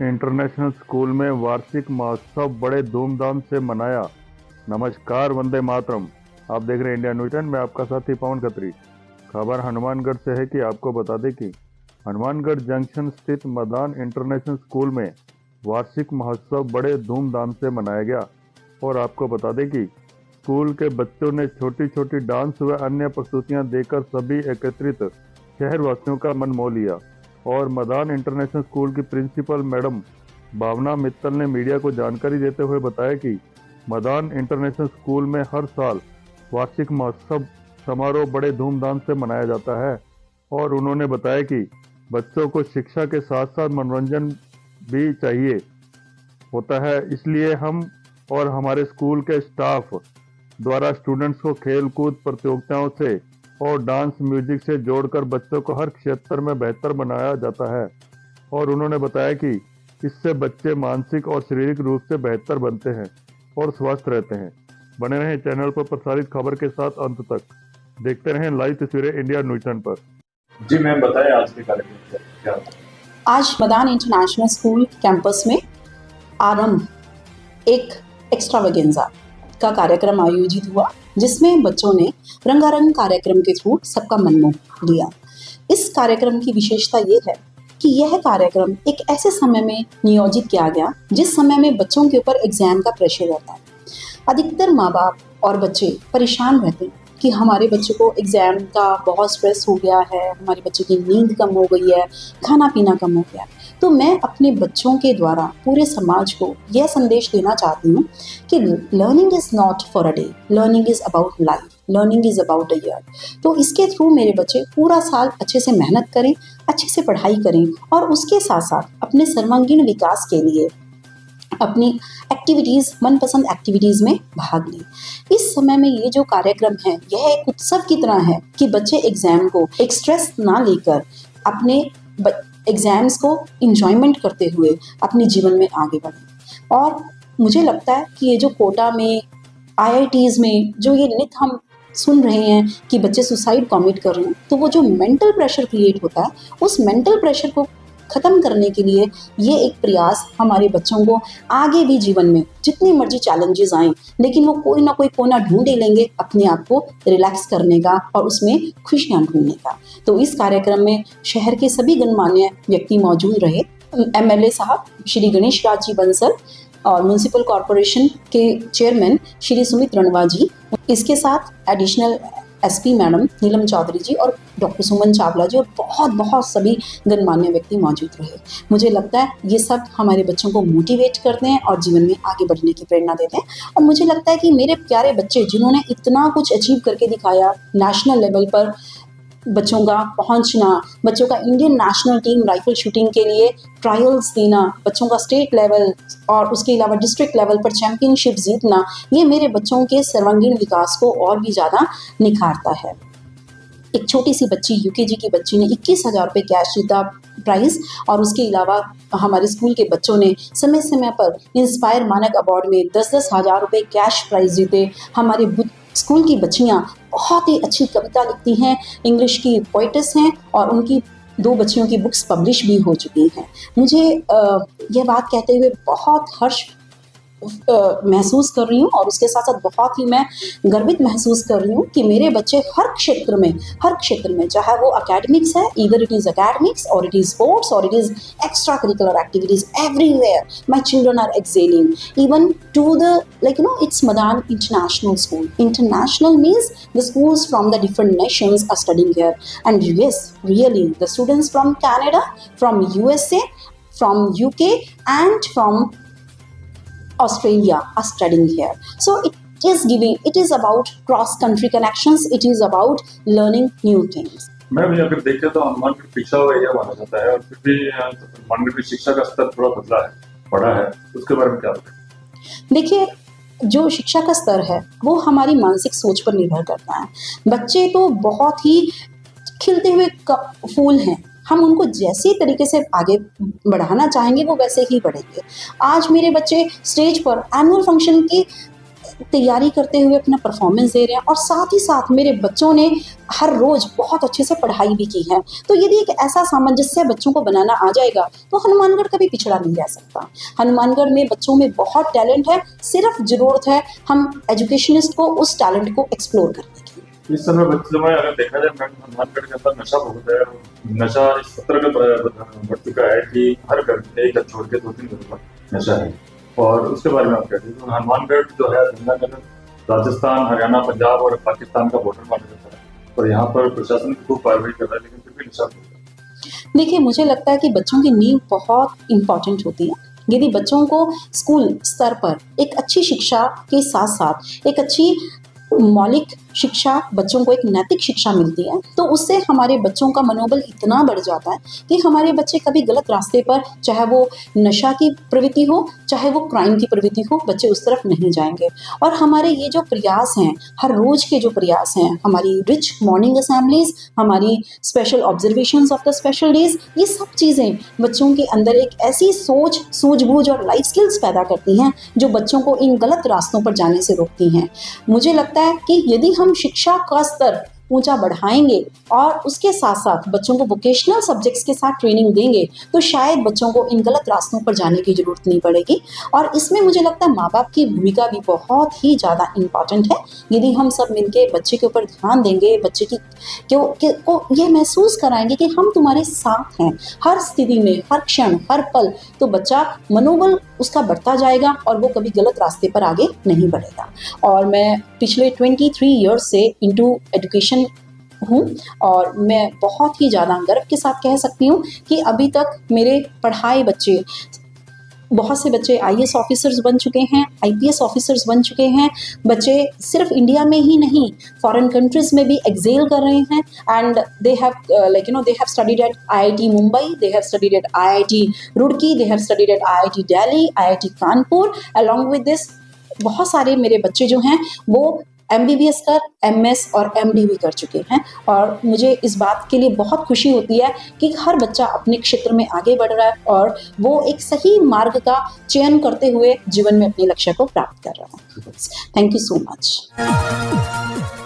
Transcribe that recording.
International school में वार्षिक महोत्सव बड़े धूमधाम से मनाया। नमस्कार, वंदे मातरम। आप देख रहे हैं इंडिया न्यूज़। मैं आपका साथी पवन खत्री। खबर हनुमानगढ़ से है कि आपको बता दें कि हनुमानगढ़ जंक्शन स्थित मदान इंटरनेशनल स्कूल में वार्षिक महोत्सव बड़े धूमधाम से मनाया गया। और आपको बता दें कि स्कूल के बच्चों ने छोटी छोटी डांस व अन्य प्रस्तुतियां देकर सभी एकत्रित शहरवासियों का मन मोह लिया। और मदान इंटरनेशनल स्कूल की प्रिंसिपल मैडम भावना मित्तल ने मीडिया को जानकारी देते हुए बताया कि मदान इंटरनेशनल स्कूल में हर साल वार्षिक महोत्सव समारोह बड़े धूमधाम से मनाया जाता है। और उन्होंने बताया कि बच्चों को शिक्षा के साथ साथ मनोरंजन भी चाहिए होता है, इसलिए हम और हमारे स्कूल के स्टाफ द्वारा स्टूडेंट्स को खेल कूद प्रतियोगिताओं से और डांस म्यूजिक से जोड़कर बच्चों को हर क्षेत्र में बेहतर बनाया जाता है। और उन्होंने बताया कि इससे बच्चे मानसिक और शारीरिक रूप से बेहतर बनते हैं और स्वस्थ रहते हैं। बने रहें चैनल पर प्रसारित खबर के साथ अंत तक। देखते रहें लाइव तस्वीरें इंडिया न्यूज़ पर। जी मैम, बताएं आज के कार्यक्रम क्या। आज मदान इंटरनेशनल स्कूल कैंपस में आरंभ एक एक्स्ट्रावेगेंजा का कार्यक्रम आयोजित हुआ, जिसमें बच्चों ने रंगारंग कार्यक्रम के थ्रू सबका मन मोह लिया। इस कार्यक्रम की विशेषता ये है कि यह कार्यक्रम एक ऐसे समय में नियोजित किया गया जिस समय में बच्चों के ऊपर एग्जाम का प्रेशर रहता है। अधिकतर माँ बाप और बच्चे परेशान रहते हैं कि हमारे बच्चे को एग्ज़ाम का बहुत स्ट्रेस हो गया है, हमारे बच्चे की नींद कम हो गई है, खाना पीना कम हो गया है। तो मैं अपने बच्चों के द्वारा पूरे समाज को यह संदेश देना चाहती हूँ कि learning is not for a day, learning is about life, learning is about a year. तो इसके थ्रू मेरे बच्चे पूरा साल अच्छे से मेहनत करें, अच्छे से पढ़ाई करें और उसके साथ साथ अपने सर्वांगीण विकास के लिए अपनी एक्टिविटीज़, मनपसंद एक्टिविटीज़ में भाग लें। इस समय में ये जो कार्यक्रम है यह एक उत्सव की तरह है कि बच्चे एग्ज़ाम को एक स्ट्रेस ना लेकर अपने एग्ज़ाम्स को इंजॉयमेंट करते हुए अपने जीवन में आगे बढ़ें। और मुझे लगता है कि ये जो कोटा में, IITs में जो ये नित हम सुन रहे हैं कि बच्चे सुसाइड कमिट कर रहे हैं, तो वो जो मेंटल प्रेशर क्रिएट होता है, उस मेंटल प्रेशर को ख़त्म करने के लिए ये एक प्रयास हमारे बच्चों को आगे भी जीवन में जितनी मर्जी चैलेंजेस आएं, लेकिन वो कोई ना कोई कोना ढूंढ ही लेंगे अपने आप को रिलैक्स करने का और उसमें खुशियां ढूंढने का। तो इस कार्यक्रम में शहर के सभी गणमान्य व्यक्ति मौजूद रहे। MLA साहब श्री गणेश राज जी बंसल और म्यूनसिपल कॉरपोरेशन के चेयरमैन श्री सुमित रणवा जी, इसके साथ additional SP madam Neelam Chaudhary जी और डॉक्टर सुमन चावला जी और बहुत सभी गणमान्य व्यक्ति मौजूद रहे। मुझे लगता है ये सब हमारे बच्चों को मोटिवेट करते हैं और जीवन में आगे बढ़ने की प्रेरणा देते हैं। और मुझे लगता है कि मेरे प्यारे बच्चे जिन्होंने इतना कुछ अचीव करके दिखाया, नेशनल लेवल पर बच्चों का पहुंचना, बच्चों का Indian national team rifle shooting के लिए ट्रायल्स देना, बच्चों का स्टेट लेवल और उसके अलावा डिस्ट्रिक्ट लेवल पर चैंपियनशिप जीतना, ये मेरे बच्चों के सर्वांगीण विकास को और भी ज़्यादा निखारता है। एक छोटी सी बच्ची, UKG की बच्ची ने 21,000 रुपये कैश जीता प्राइज़। और उसके अलावा हमारे स्कूल के बच्चों ने समय समय पर इंस्पायर मानक अवार्ड में 10-10 हज़ार रुपये कैश प्राइज़ जीते। हमारे स्कूल की बच्चियाँ बहुत ही अच्छी कविता लिखती हैं, इंग्लिश की पोइट्स हैं और उनकी 2 बच्चियों की बुक्स पब्लिश भी हो चुकी हैं। मुझे यह बात कहते हुए बहुत हर्ष महसूस कर रही हूँ और उसके साथ साथ बहुत ही मैं गर्वित महसूस कर रही हूँ कि मेरे बच्चे हर क्षेत्र में, चाहे वो एकेडमिक्स है, either it is academics or it is sports or it is extracurricular activities, everywhere my children are excelling, even to the it's Madan International School. International means the schools from the different nations are studying here. And yes, really, the students from Canada, from USA, from UK and from Australia are studying here. So it is about cross-country connections. It is about learning new things. Ma'am, अगर देखें तो हनुमानगढ़ पिछड़ा हुआ area माना जाता है और फिर भी हनुमानगढ़ में शिक्षा का स्तर थोड़ा बदला है, बढ़ा है, उसके बारे में क्या बताएं? देखिए, जो शिक्षा का स्तर है वो हमारी मानसिक सोच पर निर्भर करता है। बच्चे तो बहुत ही खिलते हुए फूल हैं, हम उनको जैसे तरीके से आगे बढ़ाना चाहेंगे वो वैसे ही बढ़ेंगे। आज मेरे बच्चे स्टेज पर एनुअल फंक्शन की तैयारी करते हुए अपना परफॉर्मेंस दे रहे हैं और साथ ही साथ मेरे बच्चों ने हर रोज बहुत अच्छे से पढ़ाई भी की है। तो यदि एक ऐसा सामंजस्य बच्चों को बनाना आ जाएगा तो हनुमानगढ़ कभी पिछड़ा नहीं रह सकता। हनुमानगढ़ में बच्चों में बहुत टैलेंट है, सिर्फ जरूरत है हम एजुकेशनिस्ट को उस टैलेंट को एक्सप्लोर करने की। इस समय बच्चों में अगर देखा जाए मैम, हनुमानगढ़ के अंदर नशा बहुत है। नशा इस स्तर का बढ़ चुका है कि हर घर में एक घर छोड़ के 2-3 घरों पर नशा है। और उसके बारे में आप कहते हैं तो हनुमानगढ़ जो है गंगानगर राजस्थान, हरियाणा, पंजाब और पाकिस्तान का बॉर्डर माना जाता है और यहाँ पर प्रशासन खूब कार्रवाई कर रहा है, लेकिन फिर भी नशा बहुत है। देखिए, मुझे लगता है कि बच्चों की नींव बहुत इम्पॉर्टेंट होती है। यदि बच्चों को स्कूल स्तर पर एक अच्छी शिक्षा के साथ साथ एक अच्छी मौलिक शिक्षा, बच्चों को एक नैतिक शिक्षा मिलती है तो उससे हमारे बच्चों का मनोबल इतना बढ़ जाता है कि हमारे बच्चे कभी गलत रास्ते पर, चाहे वो नशा की प्रवृत्ति हो चाहे वो क्राइम की प्रवृत्ति हो, बच्चे उस तरफ नहीं जाएंगे। और हमारे ये जो प्रयास हैं, हर रोज के जो प्रयास हैं, हमारी रिच मॉर्निंग असेंबलीज, हमारी special observations of the special days, ये सब चीज़ें बच्चों के अंदर एक ऐसी सोच, सूझबूझ और लाइफ स्किल्स पैदा करती हैं जो बच्चों को इन गलत रास्तों पर जाने से रोकती हैं। मुझे लगता है कि यदि हम शिक्षा का स्तर ऊंचा बढ़ाएंगे और उसके साथ साथ बच्चों को वोकेशनल सब्जेक्ट्स के साथ ट्रेनिंग देंगे तो शायद बच्चों को इन गलत रास्तों पर जाने की जरूरत नहीं पड़ेगी। और इसमें मुझे लगता है माँ बाप की भूमिका भी बहुत ही ज़्यादा इम्पॉर्टेंट है। यदि हम सब मिलके बच्चे के ऊपर ध्यान देंगे, बच्चे को ये महसूस कराएंगे कि हम तुम्हारे साथ हैं हर स्थिति में, हर क्षण, हर पल, तो बच्चा मनोबल उसका बढ़ता जाएगा और वो कभी गलत रास्ते पर आगे नहीं बढ़ेगा। और मैं पिछले 23 ईयर्स से इनटू एजुकेशन हूँ और मैं बहुत ही ज़्यादा गर्व के साथ कह सकती हूँ कि अभी तक मेरे पढ़ाए बच्चे, बहुत से बच्चे IAS ऑफिसर्स बन चुके हैं, IPS ऑफिसर्स बन चुके हैं। बच्चे सिर्फ इंडिया में ही नहीं, फॉरेन कंट्रीज में भी एक्सेल कर रहे हैं and they have studied at IIT Mumbai, they have studied at IIT Roorkee, they have studied at IIT Delhi, IIT Kanpur. Along with this बहुत सारे मेरे बच्चे जो हैं वो MBBS कर MS और MD भी कर चुके हैं और मुझे इस बात के लिए बहुत खुशी होती है कि हर बच्चा अपने क्षेत्र में आगे बढ़ रहा है और वो एक सही मार्ग का चयन करते हुए जीवन में अपने लक्ष्य को प्राप्त कर रहा है। Thank you so much.